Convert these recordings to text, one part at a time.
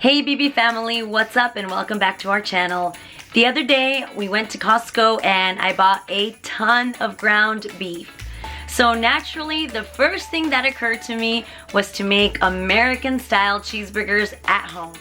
Hey BB family, what's up and welcome back to our channel. The other day we went to Costco and I bought a ton of ground beef. So naturally the first thing that occurred to me was to make American style cheeseburgers at home.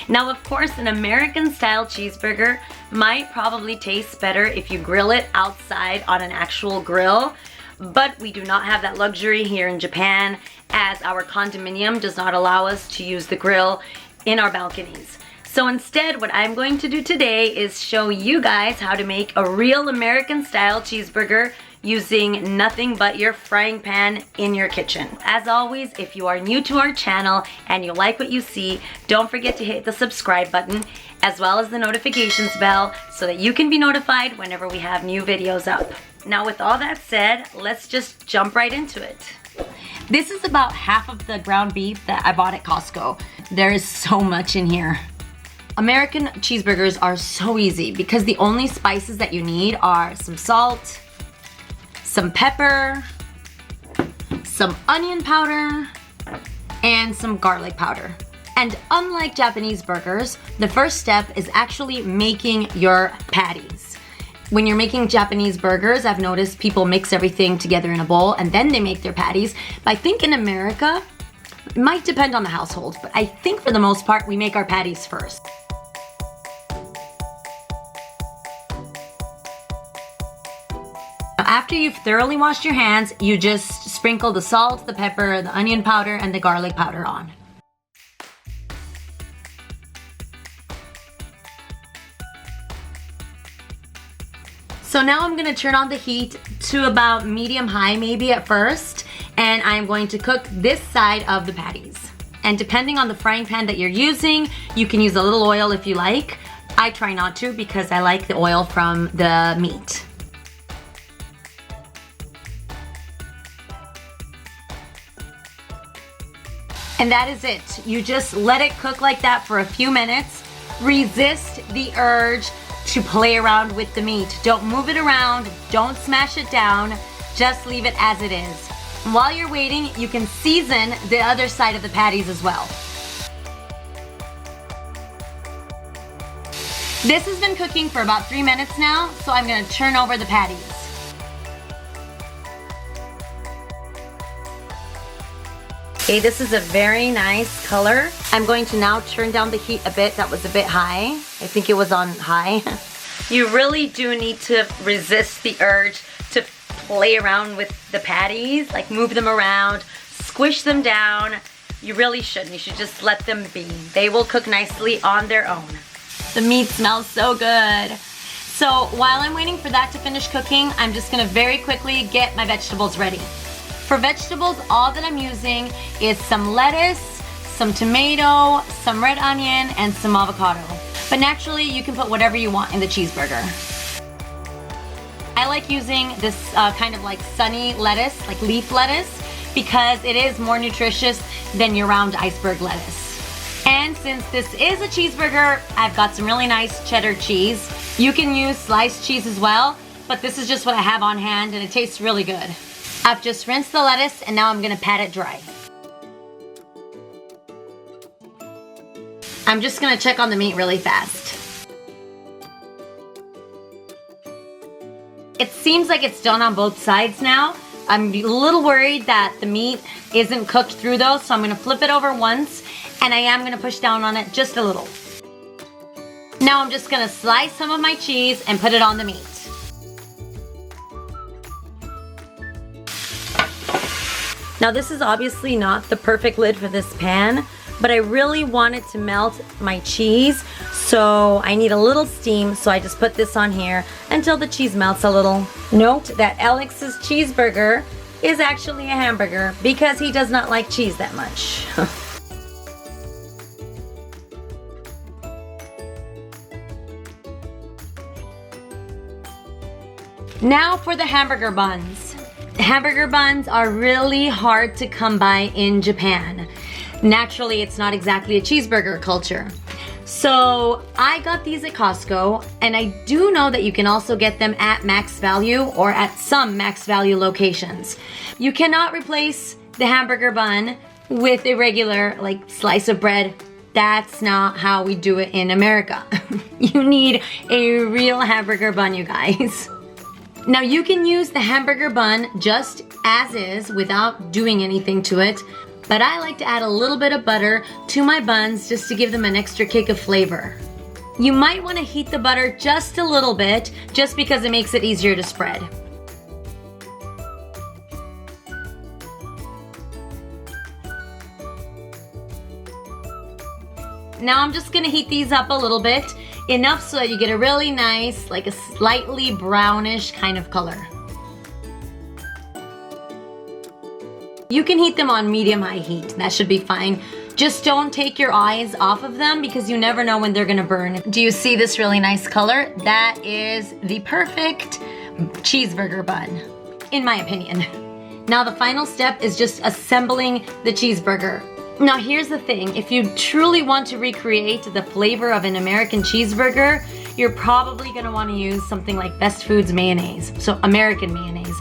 Now of course an American style cheeseburger might probably taste better if you grill it outside on an actual grill, but we do not have that luxury here in Japan as our condominium does not allow us to use the grill in our balconies. So instead, what I'm going to do today is show you guys how to make a real American style cheeseburger using nothing but your frying pan in your kitchen. As always, if you are new to our channel and you like what you see, don't forget to hit the subscribe button as well as the notifications bell so that you can be notified whenever we have new videos up. Now with all that said, let's just jump right into it. This is about half of the ground beef that I bought at Costco. There is so much in here. American cheeseburgers are so easy because the only spices that you need are some salt, some pepper, some onion powder, and some garlic powder. And unlike Japanese burgers, the first step is actually making your patties. When you're making Japanese burgers, I've noticed people mix everything together in a bowl and then they make their patties. But I think in America, it might depend on the household, but I think for the most part, we make our patties first. After you've thoroughly washed your hands, you just sprinkle the salt, the pepper, the onion powder, and the garlic powder on. So now I'm gonna turn on the heat to about medium-high maybe at first, and I'm going to cook this side of the patties. And depending on the frying pan that you're using, you can use a little oil if you like. I try not to because I like the oil from the meat. And that is it. You just let it cook like that for a few minutes. Resist the urge to play around with the meat. Don't move it around, don't smash it down, just leave it as it is. While you're waiting, you can season the other side of the patties as well. This has been cooking for about 3 minutes now, so I'm gonna turn over the patties. Okay, this is a very nice color. I'm going to now turn down the heat a bit. That was a bit high. I think it was on high. You really do need to resist the urge to play around with the patties, like move them around, squish them down. You really shouldn't. You should just let them be. They will cook nicely on their own. The meat smells so good. So while I'm waiting for that to finish cooking, I'm just gonna very quickly get my vegetables ready. For vegetables, all that I'm using is some lettuce, some tomato, some red onion, and some avocado. But naturally, you can put whatever you want in the cheeseburger. I like using this kind of like sunny lettuce, like leaf lettuce, because it is more nutritious than your round iceberg lettuce. And since this is a cheeseburger, I've got some really nice cheddar cheese. You can use sliced cheese as well, but this is just what I have on hand and it tastes really good. I've just rinsed the lettuce and now I'm gonna pat it dry. I'm just gonna check on the meat really fast. It seems like it's done on both sides now. I'm a little worried that the meat isn't cooked through though, so I'm gonna flip it over once and I am gonna push down on it just a little. Now I'm just gonna slice some of my cheese and put it on the meat. Now this is obviously not the perfect lid for this pan, but I really wanted to melt my cheese, so I need a little steam, so I just put this on here until the cheese melts a little. Note that Alex's cheeseburger is actually a hamburger because he does not like cheese that much. Now for the hamburger buns. Hamburger buns are really hard to come by in Japan. Naturally, it's not exactly a cheeseburger culture. So I got these at Costco, and I do know that you can also get them at Max Value or at some Max Value locations. You cannot replace the hamburger bun with a regular like slice of bread That's not how we do it in America. You need a real hamburger bun, you guys. Now you can use the hamburger bun just as is without doing anything to it, but I like to add a little bit of butter to my buns just to give them an extra kick of flavor. You might want to heat the butter just a little bit, just because it makes it easier to spread. Now I'm just gonna heat these up a little bit, enough so that you get a really nice, like a slightly brownish kind of color. You can heat them on medium-high heat, that should be fine. Just don't take your eyes off of them because you never know when they're gonna burn. Do you see this really nice color? That is the perfect cheeseburger bun, in my opinion. Now the final step is just assembling the cheeseburger. Now here's the thing, if you truly want to recreate the flavor of an American cheeseburger, you're probably going to want to use something like Best Foods mayonnaise, so American mayonnaise.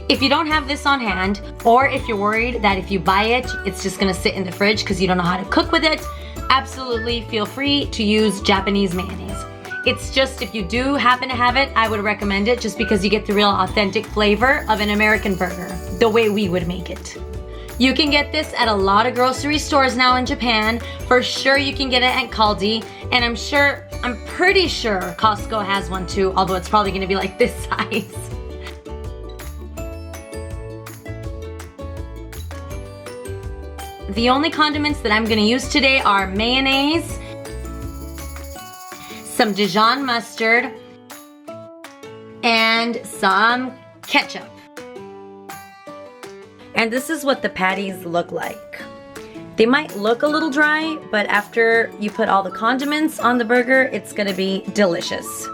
If you don't have this on hand, or if you're worried that if you buy it, it's just going to sit in the fridge because you don't know how to cook with it, absolutely feel free to use Japanese mayonnaise. It's just, if you do happen to have it, I would recommend it just because you get the real authentic flavor of an American burger, the way we would make it. You can get this at a lot of grocery stores now in Japan. For sure you can get it at Caldi, and I'm pretty sure Costco has one too, although it's probably gonna be like this size. The only condiments that I'm gonna use today are mayonnaise, some Dijon mustard, and some ketchup. And this is what the patties look like. They might look a little dry, but after you put all the condiments on the burger, it's gonna be delicious.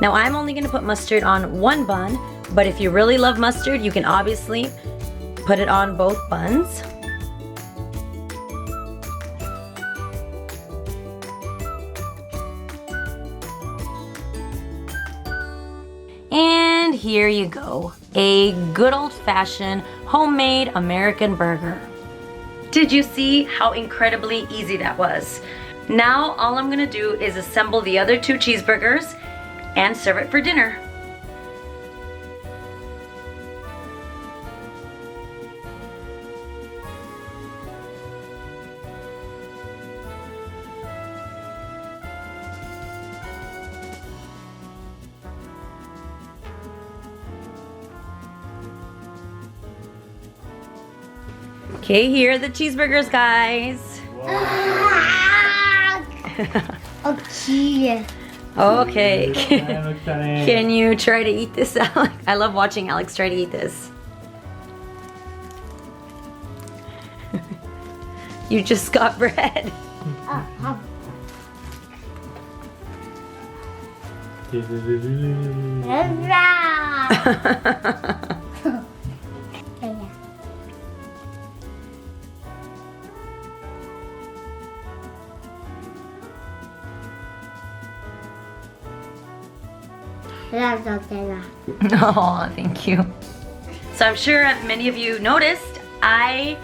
Now I'm only gonna put mustard on one bun, but if you really love mustard, you can obviously put it on both buns. And here you go, a good old-fashioned homemade American burger. Did you see how incredibly easy that was? Now all I'm gonna do is assemble the other two cheeseburgers and serve it for dinner. Okay, here are the cheeseburgers, guys. Okay. Can you try to eat this, Alex? I love watching Alex try to eat this. You just got bread. Oh, thank you. So I'm sure many of you noticed I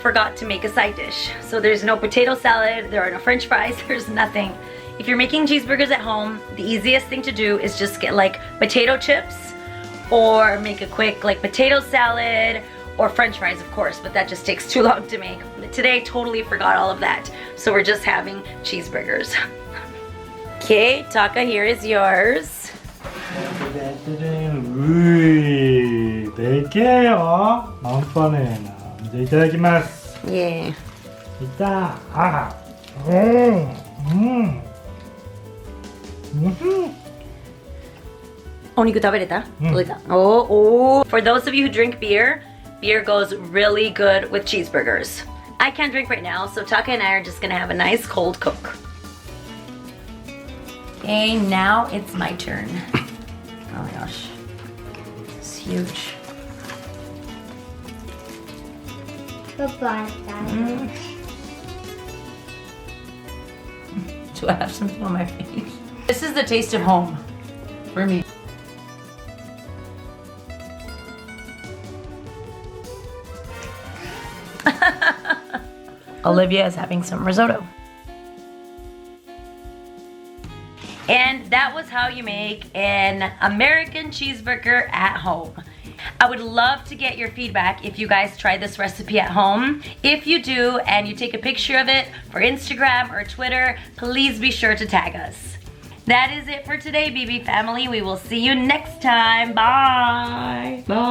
forgot to make a side dish. So there's no potato salad, there are no french fries, there's nothing. If you're making cheeseburgers at home, the easiest thing to do is just get like potato chips or make a quick like potato salad or french fries, of course, but that just takes too long to make. But today I totally forgot all of that. So we're just having cheeseburgers. Okay, Taka, here is yours. うい、でけえよ。半端ねえな。じゃあいただきます。イエーイ。いた。あ。うん。うん。お肉食べれた？食べた。Oh, oh. For those of you who drink beer, beer goes really good with cheeseburgers. I can't drink right now, so Taka and I are just gonna have a nice cold Coke. Okay, now it's my turn. Oh my gosh, it's huge. Do I have something on my face? This is the taste of home for me. Olivia is having some risotto. And that was how you make an American cheeseburger at home. I would love to get your feedback if you guys try this recipe at home. If you do and you take a picture of it for Instagram or Twitter, please be sure to tag us. That is it for today, BB family. We will see you next time. Bye. Bye.